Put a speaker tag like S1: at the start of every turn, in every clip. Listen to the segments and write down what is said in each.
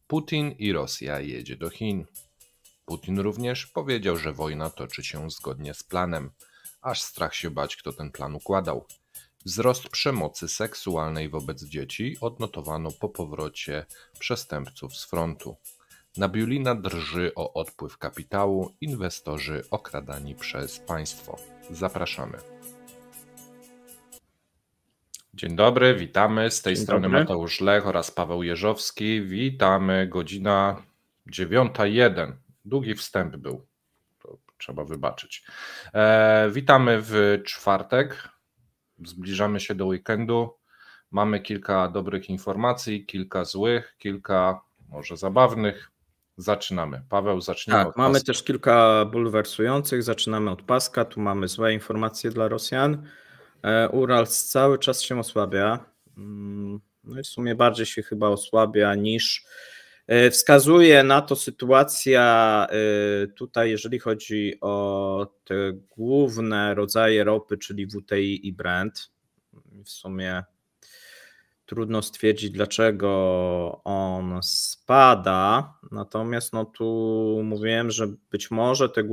S1: Putin i Rosja jedzie do Chin. Putin również powiedział, że wojna toczy się zgodnie z planem. Aż strach się bać, kto ten plan układał. Wzrost przemocy seksualnej wobec dzieci odnotowano po powrocie przestępców z frontu. Nabiulina drży o odpływ kapitału, inwestorzy okradani przez państwo. Zapraszamy. Dzień dobry, witamy. Z tej strony Mateusz Lech oraz Paweł Jeżowski. Witamy, godzina 9:01. Długi wstęp był, to trzeba wybaczyć. Witamy w czwartek. Zbliżamy się do weekendu. Mamy kilka dobrych informacji, kilka złych, kilka może zabawnych. Zaczynamy. Paweł, zacznijmy od paska.
S2: Mamy też kilka bulwersujących. Zaczynamy od paska. Tu mamy złe informacje dla Rosjan. Urals cały czas się osłabia. No i w sumie bardziej się chyba osłabia niż wskazuje na to sytuacja tutaj, jeżeli chodzi o te główne rodzaje ropy, czyli WTI i Brent. W sumie trudno stwierdzić, dlaczego on spada, natomiast no tu mówiłem, że być może te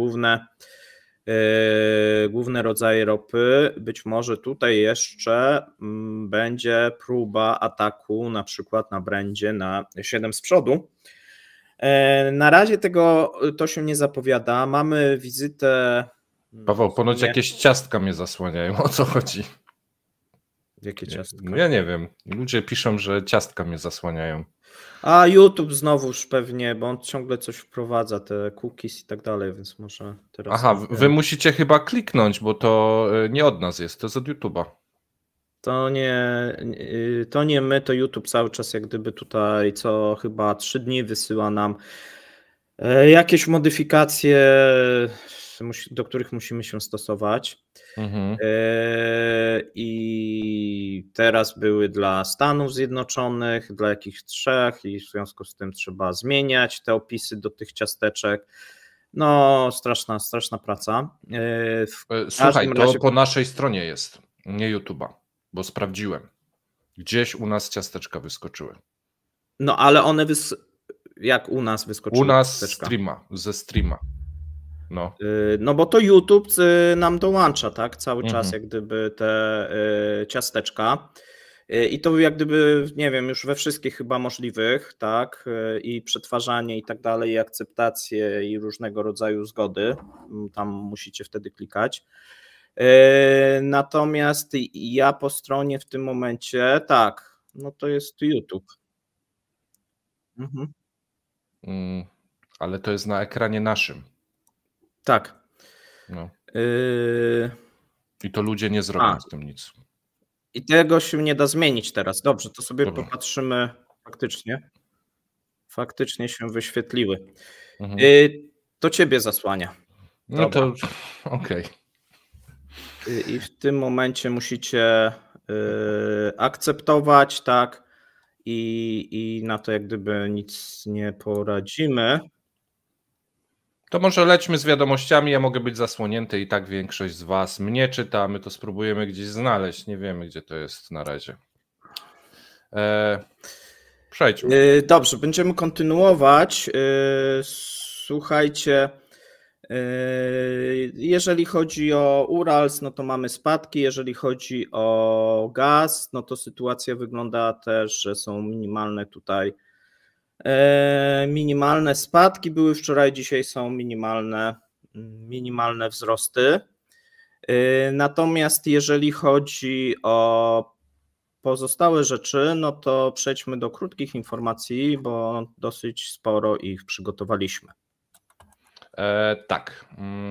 S2: główne rodzaje ropy, być może tutaj jeszcze będzie próba ataku na przykład na Brendzie na 7 z przodu. Na razie to się nie zapowiada. Mamy wizytę...
S1: Paweł, ponoć jakieś ciastka mnie zasłaniają. O co chodzi?
S2: Jakie ciastka?
S1: No ja nie wiem. Ludzie piszą, że ciastka mnie zasłaniają.
S2: A YouTube znowuż pewnie, bo on ciągle coś wprowadza, te cookies i tak dalej, więc może teraz...
S1: Aha, wy musicie chyba kliknąć, bo to nie od nas jest, to jest od YouTube'a.
S2: To nie my, to YouTube cały czas jak gdyby tutaj co chyba 3 dni wysyła nam jakieś modyfikacje, do których musimy się stosować. I teraz były dla Stanów Zjednoczonych, dla jakichś 3 i w związku z tym trzeba zmieniać te opisy do tych ciasteczek. No straszna praca.
S1: Słuchaj, to po naszej stronie jest, nie YouTube'a, bo sprawdziłem. Gdzieś u nas ciasteczka wyskoczyły.
S2: No ale one jak u nas wyskoczyły?
S1: U nas ze streama.
S2: No bo to YouTube nam dołącza, tak, cały czas jak gdyby te ciasteczka i to jak gdyby, nie wiem, już we wszystkich chyba możliwych, tak, i przetwarzanie i tak dalej, i akceptacje i różnego rodzaju zgody, tam musicie wtedy klikać. Natomiast ja po stronie w tym momencie, tak, no to jest YouTube.
S1: Ale to jest na ekranie naszym.
S2: Tak.
S1: No. I to ludzie nie zrobią z tym nic.
S2: I tego się nie da zmienić teraz. Dobrze, to sobie popatrzymy faktycznie. Faktycznie się wyświetliły. To ciebie zasłania.
S1: No to okej.
S2: I w tym momencie musicie akceptować, tak? I na to jak gdyby nic nie poradzimy.
S1: To może lećmy z wiadomościami, ja mogę być zasłonięty i tak większość z was mnie czyta, my to spróbujemy gdzieś znaleźć, nie wiemy gdzie to jest na razie. Przejdźmy.
S2: Dobrze, będziemy kontynuować. Słuchajcie, jeżeli chodzi o Urals, no to mamy spadki, jeżeli chodzi o gaz, no to sytuacja wygląda też, że są minimalne tutaj. Minimalne spadki były wczoraj, dzisiaj są minimalne wzrosty. Natomiast jeżeli chodzi o pozostałe rzeczy, no to przejdźmy do krótkich informacji, bo dosyć sporo ich przygotowaliśmy.
S1: Tak,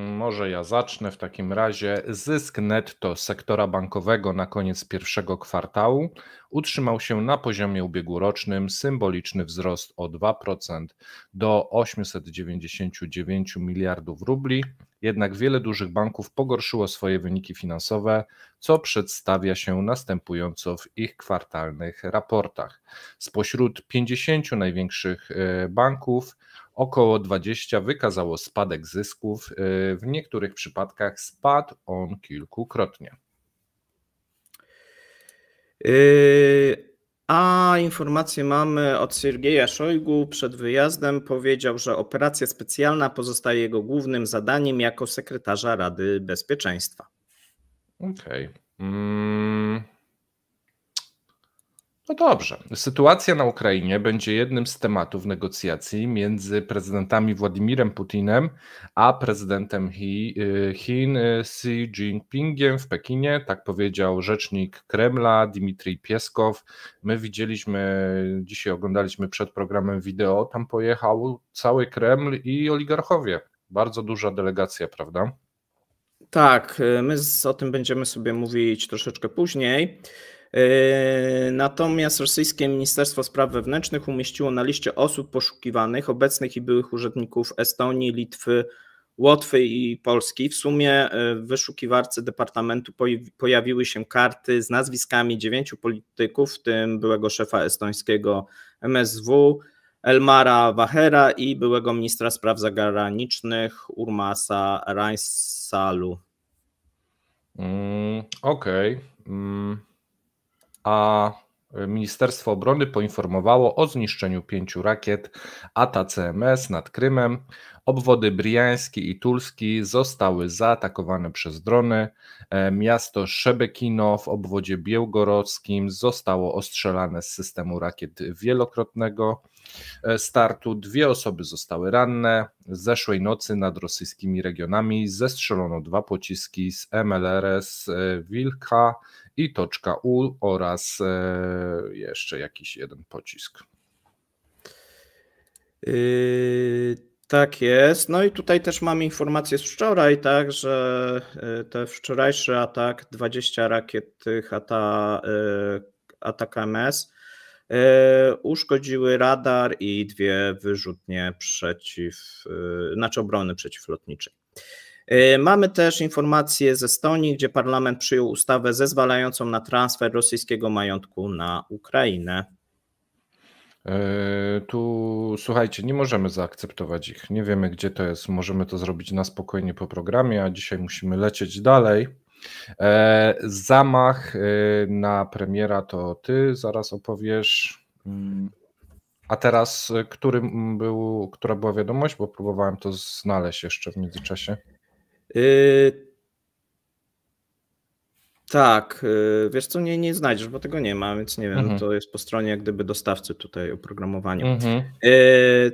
S1: może ja zacznę w takim razie. Zysk netto sektora bankowego na koniec pierwszego kwartału utrzymał się na poziomie ubiegłorocznym, symboliczny wzrost o 2% do 899 miliardów rubli. Jednak wiele dużych banków pogorszyło swoje wyniki finansowe, co przedstawia się następująco w ich kwartalnych raportach. Spośród 50 największych banków około 20 wykazało spadek zysków, w niektórych przypadkach spadł on kilkukrotnie.
S2: A informację mamy od Siergieja Szojgu. Przed wyjazdem powiedział, że operacja specjalna pozostaje jego głównym zadaniem jako sekretarza Rady Bezpieczeństwa.
S1: Okej. No dobrze. Sytuacja na Ukrainie będzie jednym z tematów negocjacji między prezydentami Władimirem Putinem a prezydentem Chin Xi Jinpingiem w Pekinie. Tak powiedział rzecznik Kremla Dmitrij Pieskow. My dzisiaj oglądaliśmy przed programem wideo, tam pojechał cały Kreml i oligarchowie. Bardzo duża delegacja, prawda?
S2: Tak, my o tym będziemy sobie mówić troszeczkę później. Natomiast rosyjskie Ministerstwo Spraw Wewnętrznych umieściło na liście osób poszukiwanych obecnych i byłych urzędników Estonii, Litwy, Łotwy i Polski. W sumie w wyszukiwarce departamentu pojawiły się karty z nazwiskami 9 polityków, w tym byłego szefa estońskiego MSW, Elmara Vahera i byłego ministra spraw zagranicznych Urmasa Reinsalu.
S1: Okej. A Ministerstwo Obrony poinformowało o zniszczeniu 5 rakiet ATACMS nad Krymem. Obwody Briański i Tulski zostały zaatakowane przez drony. Miasto Szebekino w obwodzie białgorodzkim zostało ostrzelane z systemu rakiet wielokrotnego startu. 2 osoby zostały ranne. Zeszłej nocy nad rosyjskimi regionami zestrzelono 2 pociski z MLRS Wilka i Toczka U oraz jeszcze jakiś jeden pocisk.
S2: Tak jest. No i tutaj też mamy informację z wczoraj, tak, że ten wczorajszy atak, 20 rakiet tych ATACMS uszkodziły radar i 2 wyrzutnie obrony przeciwlotniczej. Mamy też informację z Estonii, gdzie parlament przyjął ustawę zezwalającą na transfer rosyjskiego majątku na Ukrainę.
S1: Tu słuchajcie, nie możemy zaakceptować ich. Nie wiemy, gdzie to jest. Możemy to zrobić na spokojnie po programie, a dzisiaj musimy lecieć dalej. Zamach na premiera to ty zaraz opowiesz. A teraz, która była wiadomość, bo próbowałem to znaleźć jeszcze w międzyczasie.
S2: Tak, wiesz co, nie znajdziesz, bo tego nie ma, więc nie wiem, to jest po stronie jak gdyby dostawcy tutaj oprogramowania.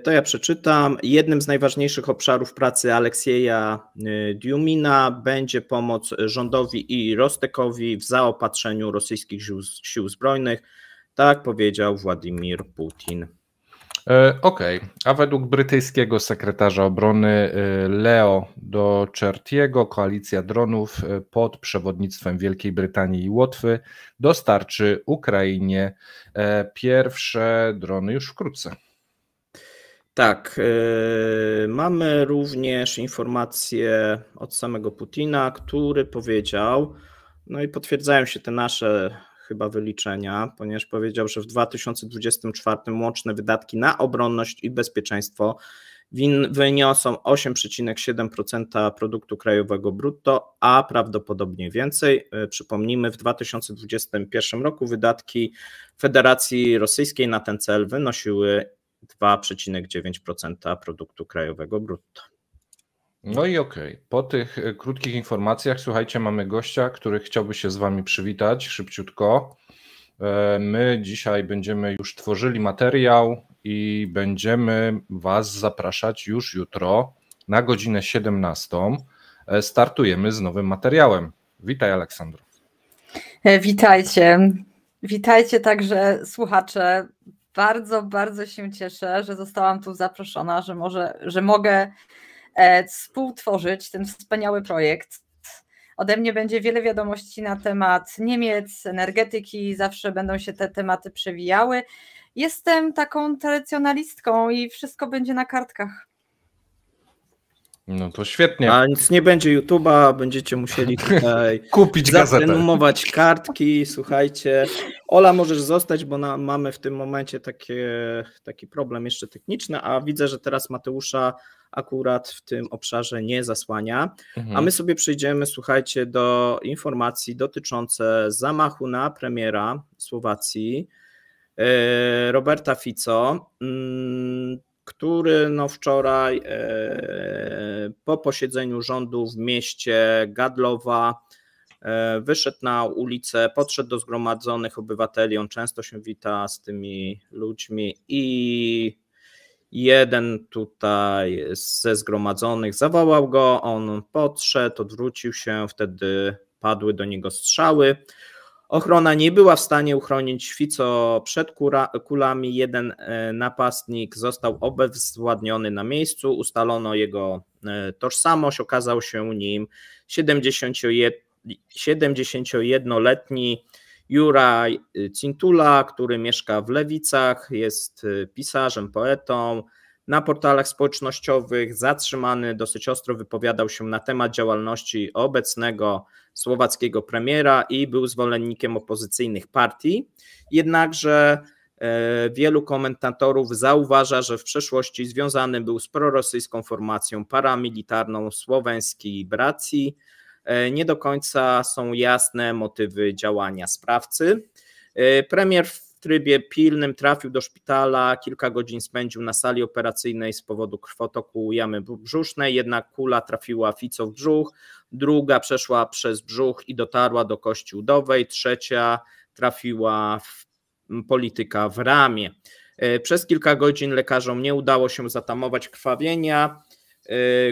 S2: To ja przeczytam. Jednym z najważniejszych obszarów pracy Aleksieja Diumina będzie pomoc rządowi i Rostekowi w zaopatrzeniu rosyjskich sił zbrojnych, tak powiedział Władimir Putin.
S1: Okej, a według brytyjskiego sekretarza obrony Leo Docherty'ego koalicja dronów pod przewodnictwem Wielkiej Brytanii i Łotwy dostarczy Ukrainie pierwsze drony już wkrótce.
S2: Tak, mamy również informację od samego Putina, który powiedział, no i potwierdzają się te nasze chyba wyliczenia, ponieważ powiedział, że w 2024 łączne wydatki na obronność i bezpieczeństwo wyniosą 8,7% produktu krajowego brutto, a prawdopodobnie więcej. Przypomnijmy, w 2021 roku wydatki Federacji Rosyjskiej na ten cel wynosiły 2,9% produktu krajowego brutto.
S1: No i okej. Po tych krótkich informacjach, słuchajcie, mamy gościa, który chciałby się z wami przywitać szybciutko. My dzisiaj będziemy już tworzyli materiał i będziemy was zapraszać już jutro na godzinę 17. Startujemy z nowym materiałem. Witaj, Aleksandro.
S3: Witajcie. Witajcie także słuchacze. Bardzo, bardzo się cieszę, że zostałam tu zaproszona, że mogę współtworzyć ten wspaniały projekt. Ode mnie będzie wiele wiadomości na temat Niemiec, energetyki, zawsze będą się te tematy przewijały. Jestem taką tradycjonalistką i wszystko będzie na kartkach.
S1: No to świetnie.
S2: A nic nie będzie YouTube'a, będziecie musieli tutaj
S1: kupić gazetę.
S2: Zaprenumować kartki, słuchajcie. Ola, możesz zostać, bo mamy w tym momencie taki problem jeszcze techniczny, a widzę, że teraz Mateusza akurat w tym obszarze nie zasłania. A my sobie przejdziemy, słuchajcie, do informacji dotyczące zamachu na premiera Słowacji. Roberta Fico, który wczoraj po posiedzeniu rządu w mieście Gadlowa wyszedł na ulicę, podszedł do zgromadzonych obywateli, on często się wita z tymi ludźmi i jeden tutaj ze zgromadzonych zawołał go, on podszedł, odwrócił się, wtedy padły do niego strzały. Ochrona nie była w stanie uchronić Fico przed kulami. Jeden napastnik został obezwładniony na miejscu, ustalono jego tożsamość, okazał się nim 71-letni Juraj Cintula, który mieszka w Lewicach, jest pisarzem, poetą. Na portalach społecznościowych zatrzymany dosyć ostro wypowiadał się na temat działalności obecnego słowackiego premiera i był zwolennikiem opozycyjnych partii. Jednakże wielu komentatorów zauważa, że w przeszłości związany był z prorosyjską formacją paramilitarną Słoweńskiej Bracji. Nie do końca są jasne motywy działania sprawcy. Premier w trybie pilnym trafił do szpitala, kilka godzin spędził na sali operacyjnej z powodu krwotoku jamy brzusznej, jednak kula trafiła Fico w brzuch, druga przeszła przez brzuch i dotarła do kości udowej, trzecia trafiła w polityka w ramię. Przez kilka godzin lekarzom nie udało się zatamować krwawienia,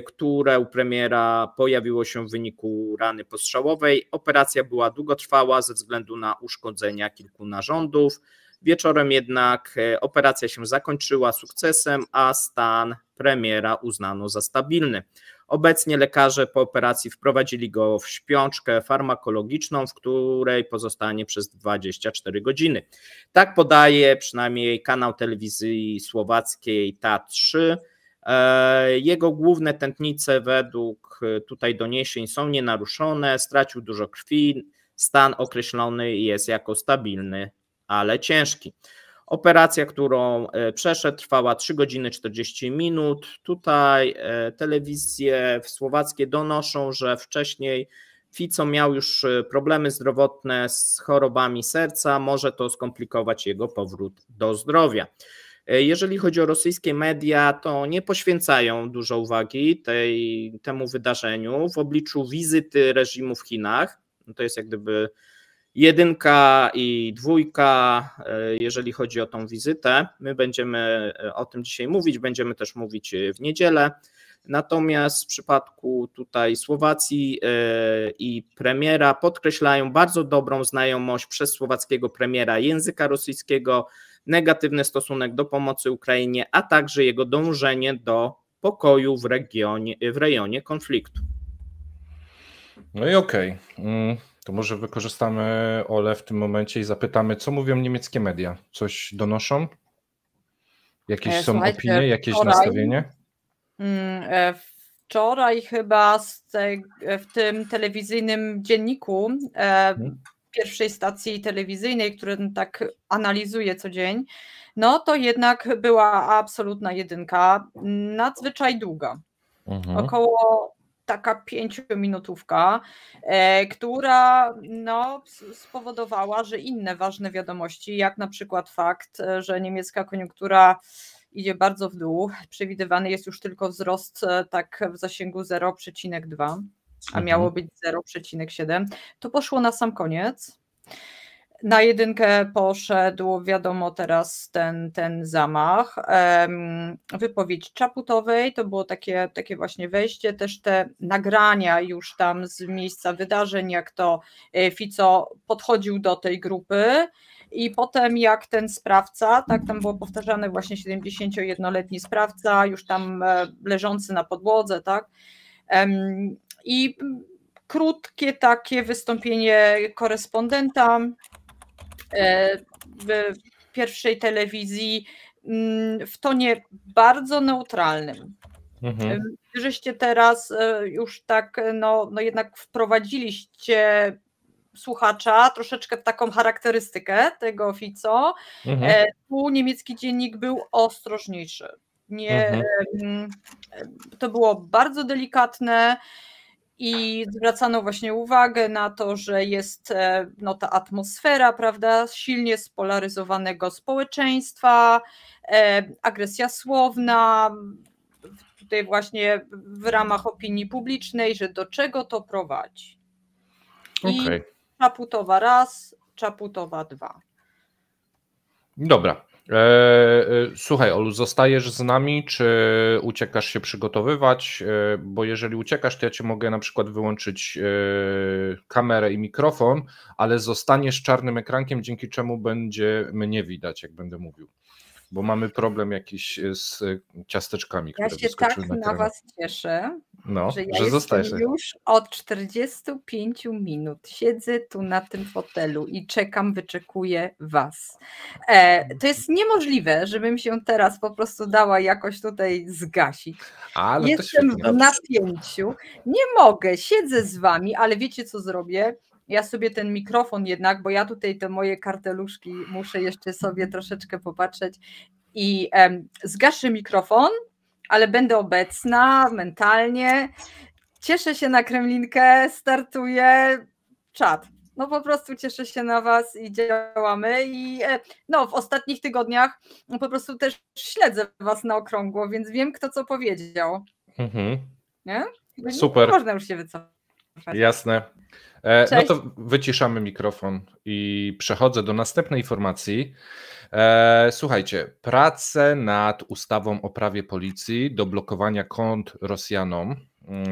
S2: które u premiera pojawiło się w wyniku rany postrzałowej. Operacja była długotrwała ze względu na uszkodzenia kilku narządów. Wieczorem jednak operacja się zakończyła sukcesem, a stan premiera uznano za stabilny. Obecnie lekarze po operacji wprowadzili go w śpiączkę farmakologiczną, w której pozostanie przez 24 godziny. Tak podaje przynajmniej kanał telewizji słowackiej TA3. Jego główne tętnice według tutaj doniesień są nienaruszone, stracił dużo krwi, stan określony jest jako stabilny, ale ciężki. Operacja, którą przeszedł, trwała 3 godziny 40 minut. Tutaj telewizje słowackie donoszą, że wcześniej Fico miał już problemy zdrowotne z chorobami serca, może to skomplikować jego powrót do zdrowia. Jeżeli chodzi o rosyjskie media, to nie poświęcają dużo uwagi temu wydarzeniu w obliczu wizyty reżimu w Chinach. To jest jak gdyby 1 i 2, jeżeli chodzi o tą wizytę. My będziemy o tym dzisiaj mówić, będziemy też mówić w niedzielę. Natomiast w przypadku tutaj Słowacji i premiera podkreślają bardzo dobrą znajomość przez słowackiego premiera języka rosyjskiego, negatywny stosunek do pomocy Ukrainie, a także jego dążenie do pokoju w rejonie konfliktu.
S1: No i okej. To może wykorzystamy Ole w tym momencie i zapytamy, co mówią niemieckie media? Coś donoszą? Jakieś są opinie, jakieś nastawienie?
S3: Wczoraj chyba w tym telewizyjnym dzienniku pierwszej stacji telewizyjnej, który tak analizuje co dzień, no to jednak była absolutna 1, nadzwyczaj długa, około taka 5-minutówka, która spowodowała, że inne ważne wiadomości, jak na przykład fakt, że niemiecka koniunktura idzie bardzo w dół, przewidywany jest już tylko wzrost tak w zasięgu 0,2, a miało być 0,7, to poszło na sam koniec. Na 1 poszedł, wiadomo teraz, ten zamach. Wypowiedź Czaputowej, to było takie właśnie wejście, też te nagrania już tam z miejsca wydarzeń, jak to Fico podchodził do tej grupy i potem jak ten sprawca, tak tam było powtarzane właśnie 71-letni sprawca, już tam leżący na podłodze, tak, i krótkie takie wystąpienie korespondenta w pierwszej telewizji w tonie bardzo neutralnym. Żeście teraz już tak jednak wprowadziliście słuchacza troszeczkę w taką charakterystykę tego Fico. Tu niemiecki dziennik był ostrożniejszy. To było bardzo delikatne i zwracano właśnie uwagę na to, że jest ta atmosfera, prawda, silnie spolaryzowanego społeczeństwa, agresja słowna, tutaj właśnie w ramach opinii publicznej, że do czego to prowadzi. I Czaputowa raz, Czaputowa 2.
S1: Dobra. Słuchaj, Olu, zostajesz z nami, czy uciekasz się przygotowywać? Bo jeżeli uciekasz, to ja cię mogę na przykład wyłączyć kamerę i mikrofon, ale zostaniesz czarnym ekrankiem, dzięki czemu będzie mnie widać, jak będę mówił. Bo mamy problem jakiś z ciasteczkami, które wyskoczyły na ekranie.
S3: Ja się tak na was cieszę, że ja
S1: że
S3: jestem już od 45 minut. Siedzę tu na tym fotelu i czekam, wyczekuję was. To jest niemożliwe, żebym się teraz po prostu dała jakoś tutaj zgasić.
S1: Ale
S3: jestem w napięciu. Nie mogę, siedzę z wami, ale wiecie co zrobię? Ja sobie ten mikrofon jednak, bo ja tutaj te moje karteluszki muszę jeszcze sobie troszeczkę popatrzeć i zgaszę mikrofon, ale będę obecna mentalnie. Cieszę się na Kremlinkę, startuję czat. No po prostu cieszę się na was i działamy i w ostatnich tygodniach po prostu też śledzę was na okrągło, więc wiem kto co powiedział. Nie?
S1: Super.
S3: Można już się wycofać.
S1: Jasne. No to wyciszamy mikrofon i przechodzę do następnej informacji. Słuchajcie, prace nad ustawą o prawie policji do blokowania kont Rosjanom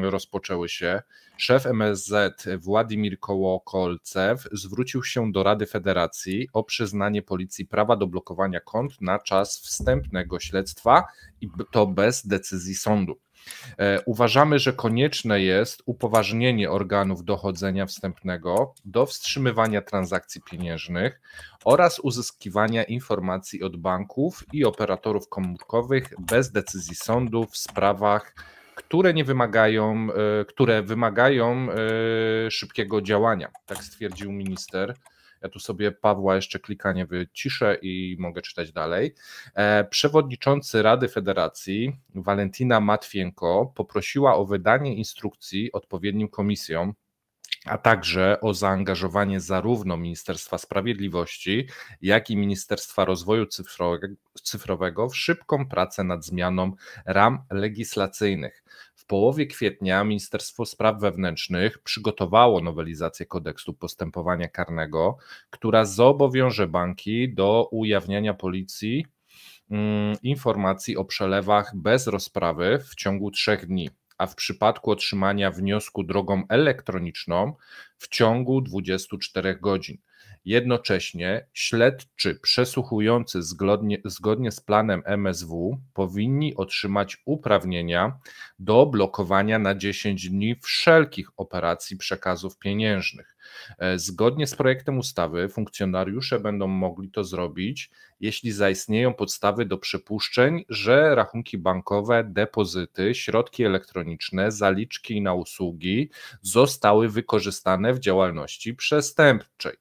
S1: rozpoczęły się. Szef MSZ Władimir Kołokolcew zwrócił się do Rady Federacji o przyznanie policji prawa do blokowania kont na czas wstępnego śledztwa i to bez decyzji sądu. Uważamy, że konieczne jest upoważnienie organów dochodzenia wstępnego do wstrzymywania transakcji pieniężnych oraz uzyskiwania informacji od banków i operatorów komórkowych bez decyzji sądu w sprawach, które wymagają szybkiego działania. Tak stwierdził minister. Ja tu sobie Pawła jeszcze klikanie wyciszę i mogę czytać dalej. Przewodniczący Rady Federacji Walentina Matwienko poprosiła o wydanie instrukcji odpowiednim komisjom, a także o zaangażowanie zarówno Ministerstwa Sprawiedliwości, jak i Ministerstwa Rozwoju Cyfrowego w szybką pracę nad zmianą ram legislacyjnych. W połowie kwietnia Ministerstwo Spraw Wewnętrznych przygotowało nowelizację kodeksu postępowania karnego, która zobowiąże banki do ujawniania policji informacji o przelewach bez rozprawy w ciągu 3 dni, a w przypadku otrzymania wniosku drogą elektroniczną w ciągu 24 godzin. Jednocześnie śledczy przesłuchujący zgodnie z planem MSW powinni otrzymać uprawnienia do blokowania na 10 dni wszelkich operacji przekazów pieniężnych. Zgodnie z projektem ustawy funkcjonariusze będą mogli to zrobić, jeśli zaistnieją podstawy do przypuszczeń, że rachunki bankowe, depozyty, środki elektroniczne, zaliczki na usługi zostały wykorzystane w działalności przestępczej.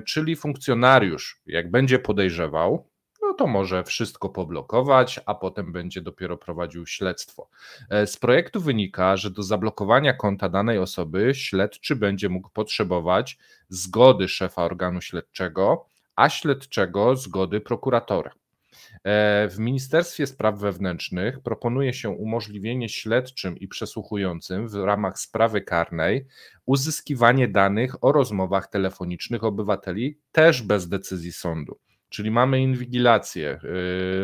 S1: Czyli funkcjonariusz, jak będzie podejrzewał, no to może wszystko poblokować, a potem będzie dopiero prowadził śledztwo. Z projektu wynika, że do zablokowania konta danej osoby śledczy będzie mógł potrzebować zgody szefa organu śledczego, a śledczego zgody prokuratora. W Ministerstwie Spraw Wewnętrznych proponuje się umożliwienie śledczym i przesłuchującym w ramach sprawy karnej uzyskiwanie danych o rozmowach telefonicznych obywateli też bez decyzji sądu. Czyli mamy inwigilację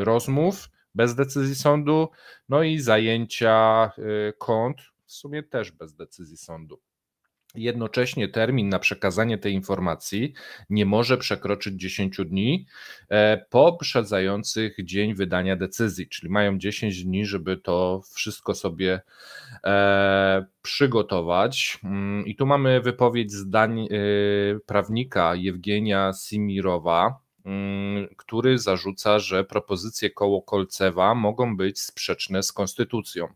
S1: rozmów bez decyzji sądu, no i zajęcia kont w sumie też bez decyzji sądu. Jednocześnie termin na przekazanie tej informacji nie może przekroczyć 10 dni poprzedzających dzień wydania decyzji, czyli mają 10 dni, żeby to wszystko sobie przygotować. I tu mamy wypowiedź zdań prawnika Jewgenia Simirowa, który zarzuca, że propozycje Kołokolcewa mogą być sprzeczne z konstytucją.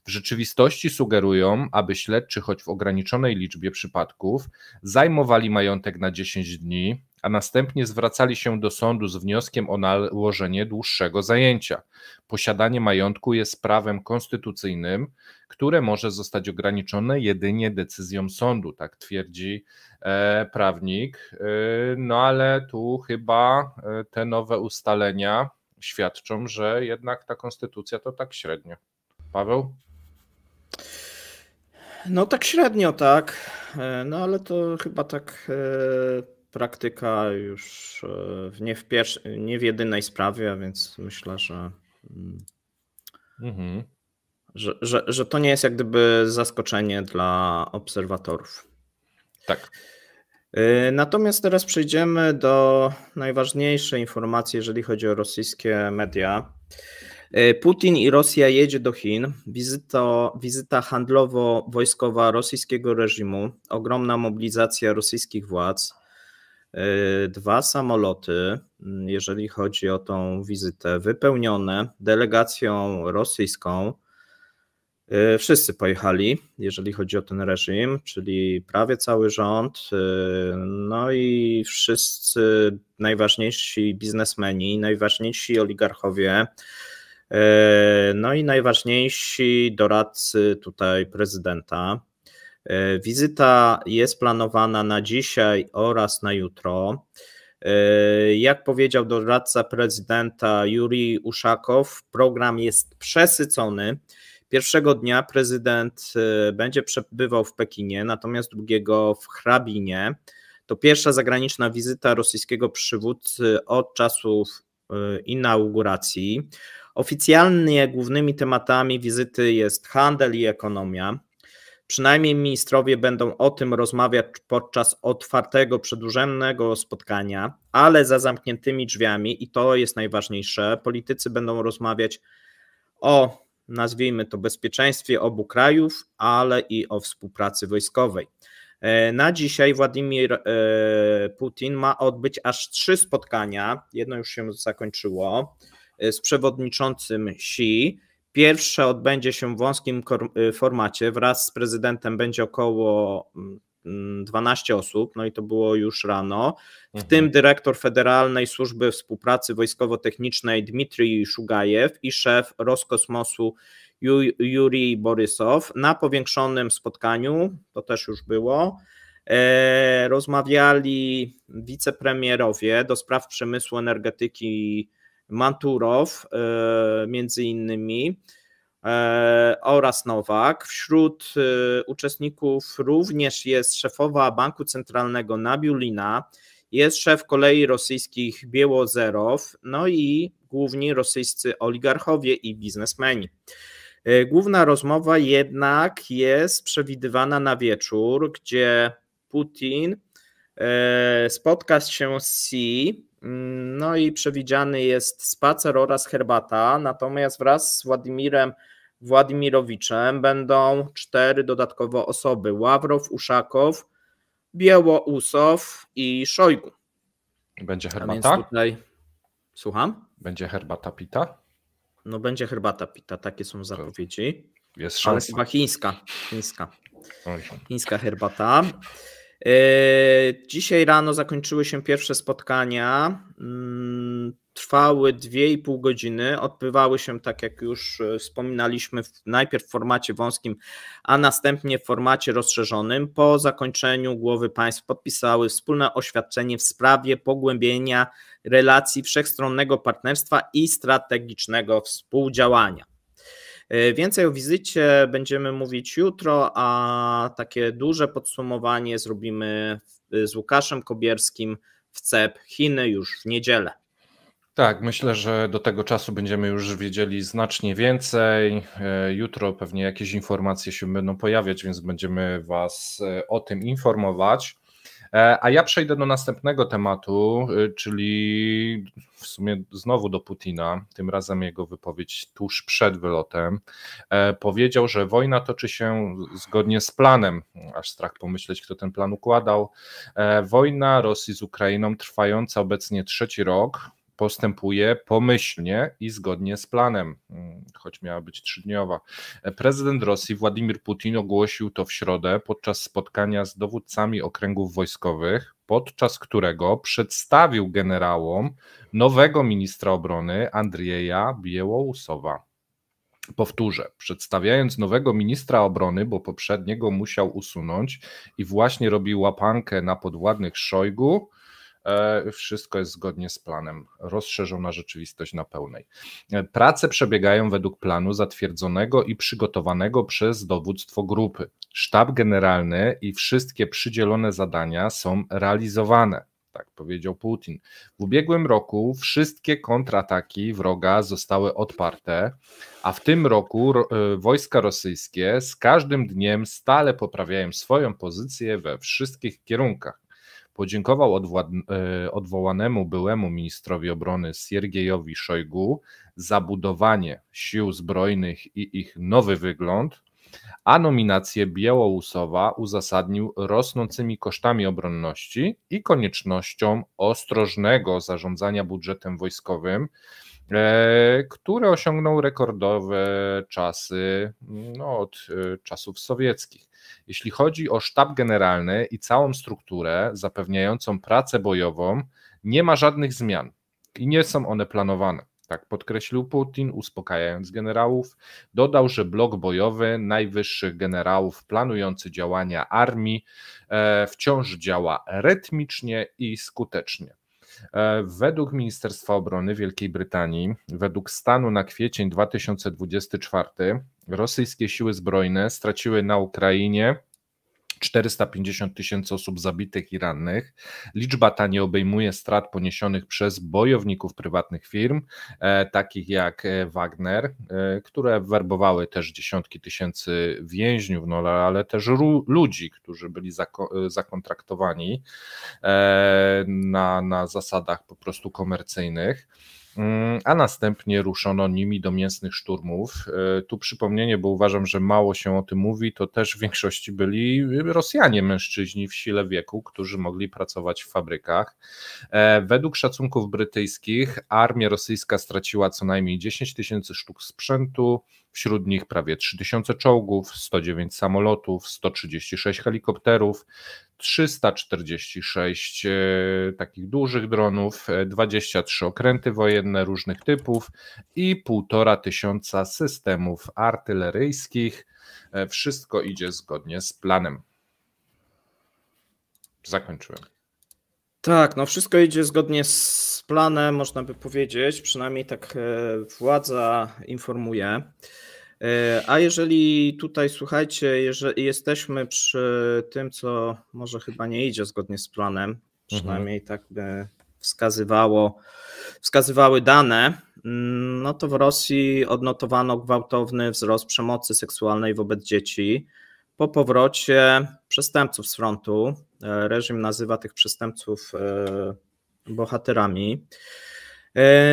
S1: w rzeczywistości sugerują, aby śledczy choć w ograniczonej liczbie przypadków zajmowali majątek na 10 dni, a następnie zwracali się do sądu z wnioskiem o nałożenie dłuższego zajęcia. Posiadanie majątku jest prawem konstytucyjnym, które może zostać ograniczone jedynie decyzją sądu, tak twierdzi prawnik. No ale tu chyba te nowe ustalenia świadczą, że jednak ta konstytucja to tak średnio. Paweł?
S2: No tak średnio, tak. No ale to chyba tak praktyka już nie w jedynej sprawie, a więc myślę, że to nie jest jak gdyby zaskoczenie dla obserwatorów.
S1: Tak.
S2: Natomiast teraz przejdziemy do najważniejszej informacji, jeżeli chodzi o rosyjskie media. Putin i Rosja jedzie do Chin. Wizyta handlowo-wojskowa rosyjskiego reżimu, ogromna mobilizacja rosyjskich władz, 2 samoloty, jeżeli chodzi o tą wizytę, wypełnione delegacją rosyjską. Wszyscy pojechali, jeżeli chodzi o ten reżim, czyli prawie cały rząd, no i wszyscy najważniejsi biznesmeni, najważniejsi oligarchowie, no i najważniejsi doradcy tutaj prezydenta. Wizyta jest planowana na dzisiaj oraz na jutro. Jak powiedział doradca prezydenta Jurij Uszakow, program jest przesycony. Pierwszego dnia prezydent będzie przebywał w Pekinie, natomiast drugiego w Hrabinie. To pierwsza zagraniczna wizyta rosyjskiego przywódcy od czasów inauguracji. Oficjalnie głównymi tematami wizyty jest handel i ekonomia. Przynajmniej ministrowie będą o tym rozmawiać podczas otwartego, przedłużonego spotkania, ale za zamkniętymi drzwiami, i to jest najważniejsze, politycy będą rozmawiać o, nazwijmy to, bezpieczeństwie obu krajów, ale i o współpracy wojskowej. Na dzisiaj Władimir Putin ma odbyć aż 3 spotkania, jedno już się zakończyło, z przewodniczącym Xi. Pierwsze odbędzie się w wąskim formacie, wraz z prezydentem będzie około 12 osób, no i to było już rano, w tym dyrektor Federalnej Służby Współpracy Wojskowo-Technicznej Dmitrij Szugajew i szef Roskosmosu Jurij Borysow. Na powiększonym spotkaniu, to też już było, rozmawiali wicepremierowie do spraw przemysłu, energetyki Manturow między innymi oraz Nowak. Wśród uczestników również jest szefowa Banku Centralnego Nabiulina, jest szef kolei rosyjskich Biełozerow, no i główni rosyjscy oligarchowie i biznesmeni. Główna rozmowa jednak jest przewidywana na wieczór, gdzie Putin spotka się z Xi, no i przewidziany jest spacer oraz herbata, natomiast wraz z Władimirem Władimirowiczem będą 4 dodatkowe osoby: Ławrow, Uszakow, Białousow i Szojgu.
S1: Będzie herbata?
S2: Tutaj... Słucham?
S1: Będzie herbata pita?
S2: No będzie herbata pita, takie są zapowiedzi.
S1: Jest szansa.
S2: Ale chyba chińska herbata. Dzisiaj rano zakończyły się pierwsze spotkania, trwały 2,5 godziny, odbywały się, tak jak już wspominaliśmy, najpierw w formacie wąskim, a następnie w formacie rozszerzonym. Po zakończeniu głowy państw podpisały wspólne oświadczenie w sprawie pogłębienia relacji wszechstronnego partnerstwa i strategicznego współdziałania. Więcej o wizycie będziemy mówić jutro, a takie duże podsumowanie zrobimy z Łukaszem Kobierskim w CEP Chiny już w niedzielę.
S1: Tak, myślę, że do tego czasu będziemy już wiedzieli znacznie więcej. Jutro pewnie jakieś informacje się będą pojawiać, więc będziemy Was o tym informować. A ja przejdę do następnego tematu, czyli w sumie znowu do Putina, tym razem jego wypowiedź tuż przed wylotem. Powiedział, że wojna toczy się zgodnie z planem, aż strach pomyśleć, kto ten plan układał. Wojna Rosji z Ukrainą, trwająca obecnie 3. rok, postępuje pomyślnie i zgodnie z planem, choć miała być 3-dniowa. Prezydent Rosji Władimir Putin ogłosił to w środę podczas spotkania z dowódcami okręgów wojskowych, podczas którego przedstawił generałom nowego ministra obrony Andrieja Biełołusowa. Powtórzę, przedstawiając nowego ministra obrony, bo poprzedniego musiał usunąć i właśnie robił łapankę na podwładnych Szojgu, wszystko jest zgodnie z planem, rozszerzona rzeczywistość na pełnej. Prace przebiegają według planu zatwierdzonego i przygotowanego przez dowództwo grupy. Sztab generalny i wszystkie przydzielone zadania są realizowane. Tak powiedział Putin. W ubiegłym roku wszystkie kontrataki wroga zostały odparte, a w tym roku wojska rosyjskie z każdym dniem stale poprawiają swoją pozycję we wszystkich kierunkach. Podziękował odwołanemu byłemu ministrowi obrony Siergiejowi Szojgu za budowanie sił zbrojnych i ich nowy wygląd, a nominację Biełołusowa uzasadnił rosnącymi kosztami obronności i koniecznością ostrożnego zarządzania budżetem wojskowym, które osiągnął rekordowe czasy od czasów sowieckich. Jeśli chodzi o sztab generalny i całą strukturę zapewniającą pracę bojową, nie ma żadnych zmian i nie są one planowane. Tak podkreślił Putin, uspokajając generałów. Dodał, że blok bojowy najwyższych generałów planujący działania armii wciąż działa rytmicznie i skutecznie. Według Ministerstwa Obrony Wielkiej Brytanii, według stanu na kwiecień 2024, rosyjskie siły zbrojne straciły na Ukrainie 450 000 osób zabitych i rannych. Liczba ta nie obejmuje strat poniesionych przez bojowników prywatnych firm, takich jak Wagner, które werbowały też dziesiątki tysięcy więźniów, ale też ludzi, którzy byli zakontraktowani na zasadach po prostu komercyjnych, a następnie ruszono nimi do mięsnych szturmów. Tu przypomnienie, bo uważam, że mało się o tym mówi, to też w większości byli Rosjanie, mężczyźni w sile wieku, którzy mogli pracować w fabrykach. Według szacunków brytyjskich armia rosyjska straciła co najmniej 10 000 sztuk sprzętu, wśród nich prawie 3000 czołgów, 109 samolotów, 136 helikopterów, 346 takich dużych dronów, 23 okręty wojenne różnych typów i 1500 systemów artyleryjskich. Wszystko idzie zgodnie z planem. Zakończyłem.
S2: Tak, no wszystko idzie zgodnie z planem, można by powiedzieć, przynajmniej tak władza informuje. A jeżeli tutaj, słuchajcie, jeżeli jesteśmy przy tym, co może chyba nie idzie zgodnie z planem, przynajmniej tak by wskazywały dane, no to w Rosji odnotowano gwałtowny wzrost przemocy seksualnej wobec dzieci po powrocie przestępców z frontu. Reżim nazywa tych przestępców bohaterami.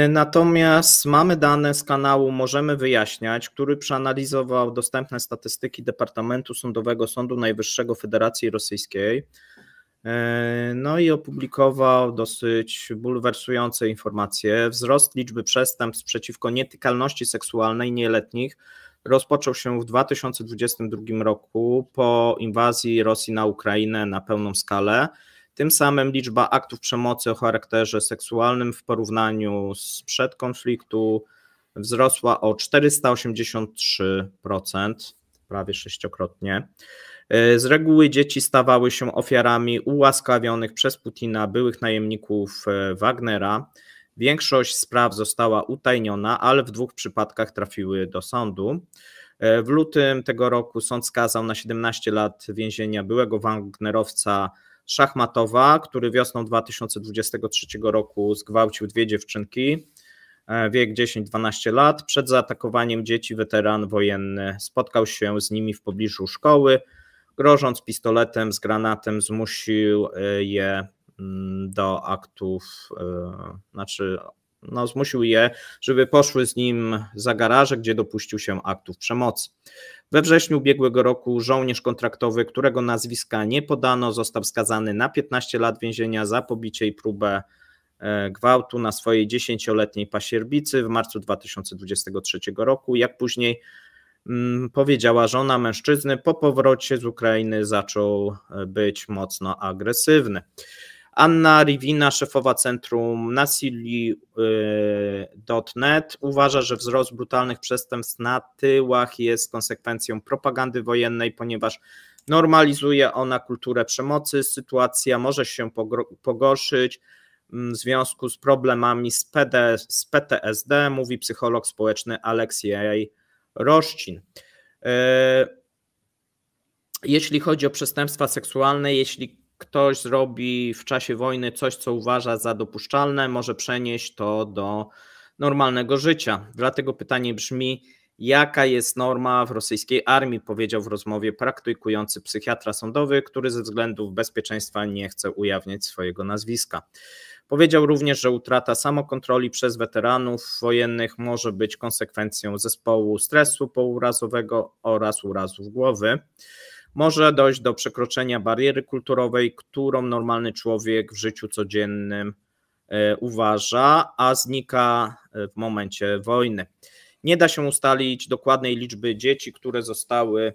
S2: Natomiast mamy dane z kanału Możemy Wyjaśniać, który przeanalizował dostępne statystyki Departamentu Sądowego Sądu Najwyższego Federacji Rosyjskiej. No i opublikował dosyć bulwersujące informacje. Wzrost liczby przestępstw przeciwko nietykalności seksualnej nieletnich rozpoczął się w 2022 roku po inwazji Rosji na Ukrainę na pełną skalę. Tym samym liczba aktów przemocy o charakterze seksualnym w porównaniu sprzed konfliktu wzrosła o 483%, prawie sześciokrotnie. Z reguły dzieci stawały się ofiarami ułaskawionych przez Putina byłych najemników Wagnera. Większość spraw została utajniona, ale w 2 przypadkach trafiły do sądu. W lutym tego roku sąd skazał na 17 lat więzienia byłego wagnerowca Szachmatowa, który wiosną 2023 roku zgwałcił 2 dziewczynki, wiek 10-12 lat. Przed zaatakowaniem dzieci weteran wojenny spotkał się z nimi w pobliżu szkoły, grożąc pistoletem z granatem zmusił je do aktów, zmusił je, żeby poszły z nim za garaże, gdzie dopuścił się aktów przemocy. We wrześniu ubiegłego roku żołnierz kontraktowy, którego nazwiska nie podano, został skazany na 15 lat więzienia za pobicie i próbę gwałtu na swojej 10-letniej pasierbicy w marcu 2023 roku. Jak później powiedziała żona mężczyzny, po powrocie z Ukrainy zaczął być mocno agresywny. Anna Rivina, szefowa Centrum Nasili.net, uważa, że wzrost brutalnych przestępstw na tyłach jest konsekwencją propagandy wojennej, ponieważ normalizuje ona kulturę przemocy. Sytuacja może się pogorszyć w związku z problemami z PTSD, mówi psycholog społeczny Aleksiej Roszcin. Jeśli chodzi o przestępstwa seksualne, jeśli ktoś zrobi w czasie wojny coś, co uważa za dopuszczalne, może przenieść to do normalnego życia. Dlatego pytanie brzmi, jaka jest norma w rosyjskiej armii, powiedział w rozmowie praktykujący psychiatra sądowy, który ze względów bezpieczeństwa nie chce ujawniać swojego nazwiska. Powiedział również, że utrata samokontroli przez weteranów wojennych może być konsekwencją zespołu stresu pourazowego oraz urazów głowy. Może dojść do przekroczenia bariery kulturowej, którą normalny człowiek w życiu codziennym uważa, a znika w momencie wojny. Nie da się ustalić dokładnej liczby dzieci, które zostały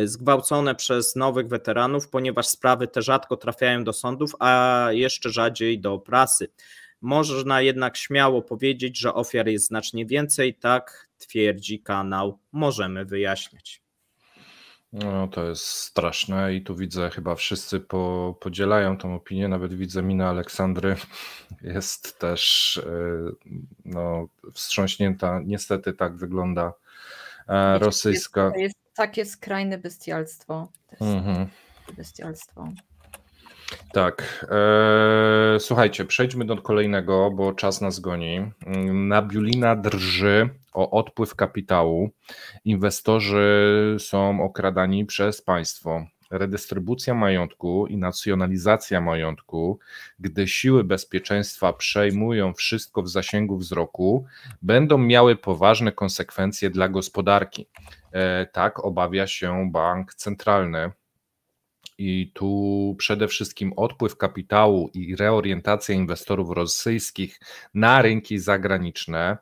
S2: zgwałcone przez nowych weteranów, ponieważ sprawy te rzadko trafiają do sądów, a jeszcze rzadziej do prasy. Można jednak śmiało powiedzieć, że ofiar jest znacznie więcej, tak twierdzi kanał Możemy Wyjaśniać.
S1: No, to jest straszne i tu widzę, chyba wszyscy podzielają tą opinię, nawet widzę minę Aleksandry jest też wstrząśnięta, niestety tak wygląda rosyjska.
S3: To jest takie skrajne bestialstwo. Bestialstwo.
S1: Tak, słuchajcie, przejdźmy do kolejnego, bo czas nas goni. Nabiulina drży o odpływ kapitału. Inwestorzy są okradani przez państwo. Redystrybucja majątku i nacjonalizacja majątku, gdy siły bezpieczeństwa przejmują wszystko w zasięgu wzroku, będą miały poważne konsekwencje dla gospodarki. Tak obawia się bank centralny. I tu przede wszystkim odpływ kapitału i reorientacja inwestorów rosyjskich na rynki zagraniczne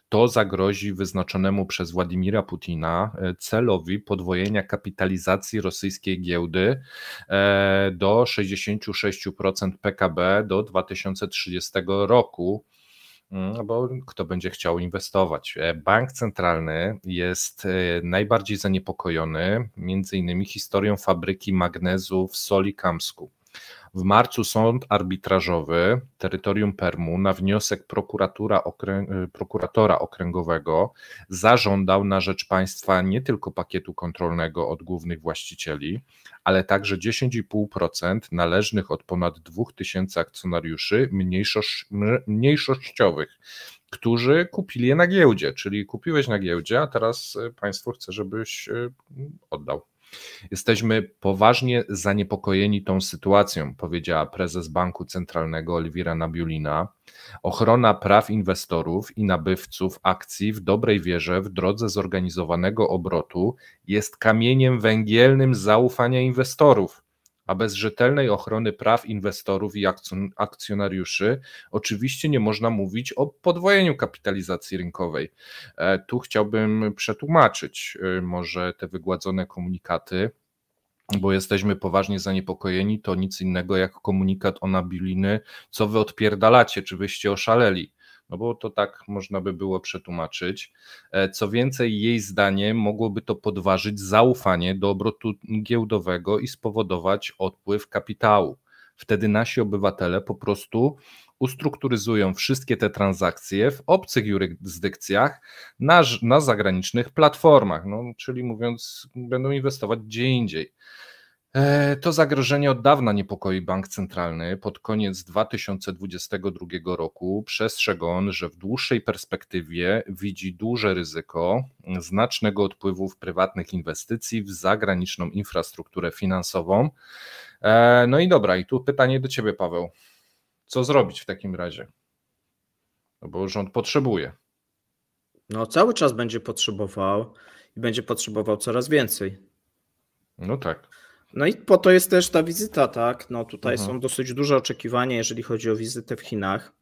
S1: to zagrozi wyznaczonemu przez Władimira Putina celowi podwojenia kapitalizacji rosyjskiej giełdy do 66% PKB do 2030 roku. Bo kto będzie chciał inwestować? Bank centralny jest najbardziej zaniepokojony między innymi historią fabryki magnezu w Solikamsku. W marcu sąd arbitrażowy terytorium Permu na wniosek prokuratora okręgowego zażądał na rzecz państwa nie tylko pakietu kontrolnego od głównych właścicieli, ale także 10,5% należnych od ponad 2000 akcjonariuszy mniejszościowych, którzy kupili je na giełdzie, czyli kupiłeś na giełdzie, a teraz państwo chce, żebyś oddał. Jesteśmy poważnie zaniepokojeni tą sytuacją, powiedziała prezes Banku Centralnego Elwira Nabiulina. Ochrona praw inwestorów i nabywców akcji w dobrej wierze w drodze zorganizowanego obrotu jest kamieniem węgielnym zaufania inwestorów, a bez rzetelnej ochrony praw inwestorów i akcjonariuszy oczywiście nie można mówić o podwojeniu kapitalizacji rynkowej. Tu chciałbym przetłumaczyć może te wygładzone komunikaty, bo jesteśmy poważnie zaniepokojeni, to nic innego jak komunikat o Nabiuliny, co wy odpierdalacie, czy wyście oszaleli. No bo to tak można by było przetłumaczyć. Co więcej, jej zdaniem mogłoby to podważyć zaufanie do obrotu giełdowego i spowodować odpływ kapitału. Wtedy nasi obywatele po prostu ustrukturyzują wszystkie te transakcje w obcych jurysdykcjach na zagranicznych platformach, no, czyli mówiąc, będą inwestować gdzie indziej. To zagrożenie od dawna niepokoi bank centralny. Pod koniec 2022 roku przestrzegł on, że w dłuższej perspektywie widzi duże ryzyko znacznego odpływu prywatnych inwestycji w zagraniczną infrastrukturę finansową. No i dobra, i tu pytanie do ciebie, Paweł. Co zrobić w takim razie? No bo rząd potrzebuje.
S2: No cały czas będzie potrzebował i będzie potrzebował coraz więcej.
S1: No tak.
S2: No i po to jest też ta wizyta, tak? No tutaj są dosyć duże oczekiwania, jeżeli chodzi o wizytę w Chinach.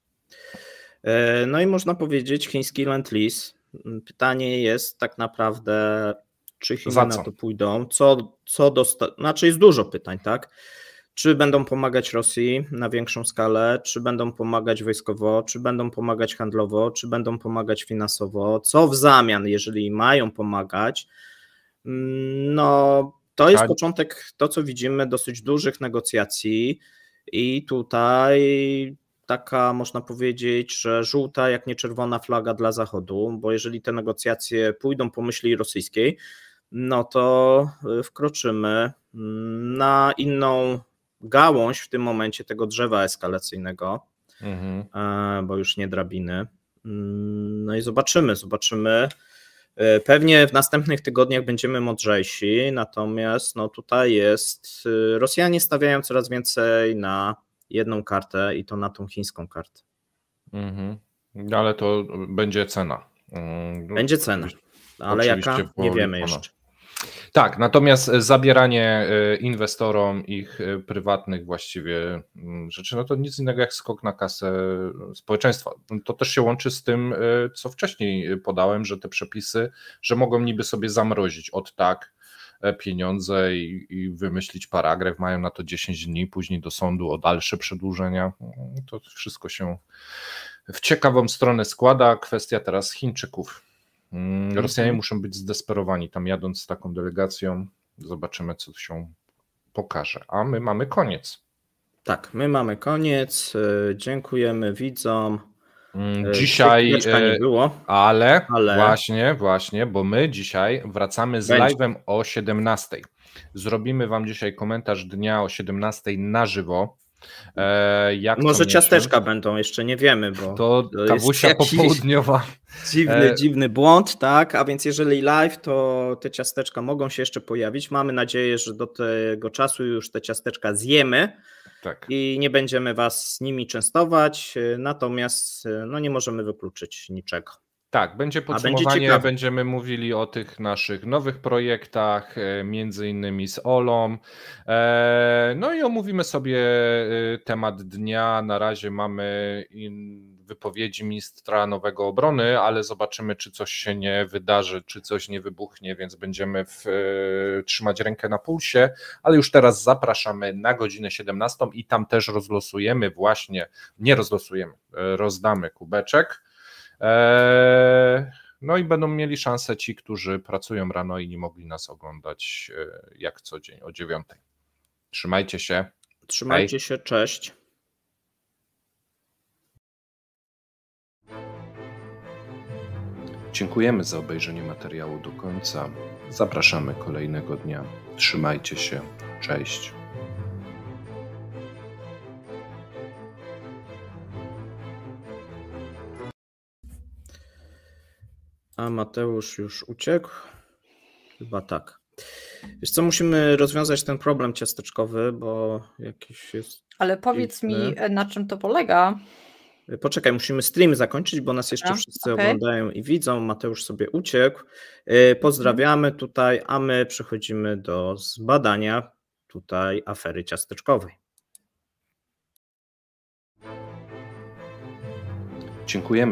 S2: No i można powiedzieć chiński Lend-Lease. Pytanie jest tak naprawdę, czy Chiny na to pójdą, znaczy jest dużo pytań, tak? Czy będą pomagać Rosji na większą skalę, czy będą pomagać wojskowo, czy będą pomagać handlowo, czy będą pomagać finansowo, co w zamian, jeżeli mają pomagać. No to jest początek, to co widzimy, dosyć dużych negocjacji i tutaj taka, można powiedzieć, że żółta jak nie czerwona flaga dla Zachodu, bo jeżeli te negocjacje pójdą po myśli rosyjskiej, no to wkroczymy na inną gałąź w tym momencie tego drzewa eskalacyjnego, bo już nie drabiny. No i zobaczymy. Pewnie w następnych tygodniach będziemy mądrzejsi, natomiast no tutaj jest, Rosjanie stawiają coraz więcej na jedną kartę i to na tą chińską kartę.
S1: Ale to będzie cena.
S2: Będzie cena, ale jaka? Nie wiemy jeszcze.
S1: Tak, natomiast zabieranie inwestorom ich prywatnych właściwie rzeczy, no to nic innego jak skok na kasę społeczeństwa. To też się łączy z tym, co wcześniej podałem, że te przepisy, że mogą niby sobie zamrozić pieniądze i wymyślić paragraf, mają na to 10 dni, później do sądu o dalsze przedłużenia. To wszystko się w ciekawą stronę składa. Kwestia teraz Chińczyków. Rosjanie muszą być zdesperowani, tam jadąc z taką delegacją, zobaczymy, co się pokaże, a my mamy koniec.
S2: Tak, my mamy koniec, dziękujemy widzom.
S1: Dzisiaj
S2: nie było,
S1: ale właśnie, bo my dzisiaj wracamy z live'em o 17. Zrobimy wam dzisiaj komentarz dnia o 17 na żywo.
S2: Może ciasteczka będą, jeszcze nie wiemy, bo
S1: to kawusia popołudniowa.
S2: Dziwny błąd, tak? A więc jeżeli live, to te ciasteczka mogą się jeszcze pojawić. Mamy nadzieję, że do tego czasu już te ciasteczka zjemy.
S1: Tak.
S2: I nie będziemy was nimi częstować, natomiast no nie możemy wykluczyć niczego.
S1: Tak, będzie podsumowanie, będziemy mówili o tych naszych nowych projektach, między innymi z Olą, no i omówimy sobie temat dnia. Na razie mamy wypowiedzi ministra nowego obrony, ale zobaczymy, czy coś się nie wydarzy, czy coś nie wybuchnie, więc będziemy trzymać rękę na pulsie, ale już teraz zapraszamy na godzinę 17 i tam też rozdamy kubeczek. No i będą mieli szansę ci, którzy pracują rano i nie mogli nas oglądać jak co dzień o 9. Trzymajcie się.
S2: Trzymajcie się, cześć.
S1: Dziękujemy za obejrzenie materiału do końca. Zapraszamy kolejnego dnia. Trzymajcie się. Cześć.
S2: A Mateusz już uciekł? Chyba tak. Wiesz co, musimy rozwiązać ten problem ciasteczkowy, bo jakiś jest...
S3: Ale powiedz mi, na czym to polega?
S2: Poczekaj, musimy stream zakończyć, bo nas jeszcze wszyscy oglądają i widzą. Mateusz sobie uciekł. Pozdrawiamy tutaj, a my przechodzimy do zbadania tutaj afery ciasteczkowej.
S1: Dziękujemy.